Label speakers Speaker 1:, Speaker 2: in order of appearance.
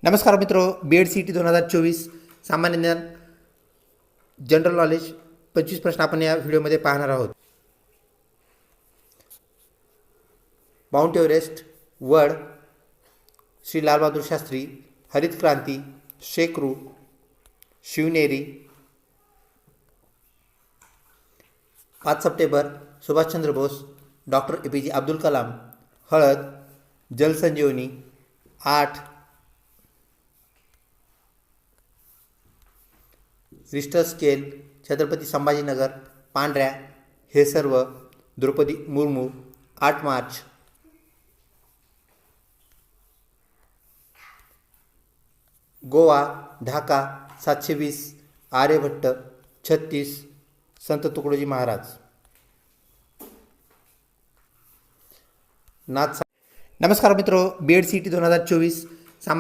Speaker 1: नमस्कार मित्रो, BEd CET 2024 सामान्य ज्ञान जनरल नॉलेज 25 प्रश्न आपण या व्हिडिओमध्ये पाहणार आहोत. माउंट एव्हरेस्ट, वड, श्री लाल बहादूर शास्त्री, हरित क्रांती, शेकरू, शिवनेरी. 5 सप्टेंबर सुभाषचंद्र बोस, डॉक्टर APJ अब्दुल कलाम, हळद, जलसंजीवनी. 8 रिश्टर स्केल, छत्रपती संभाजीनगर, पांढऱ्या, हे सर्व, द्रौपदी मुर्मू. 8 मार्च गोवा, ढाका, 720, आर्यभट्ट, 36, संत तुकडोजी महाराज. नमस्कार मित्रो, BEd CET 2024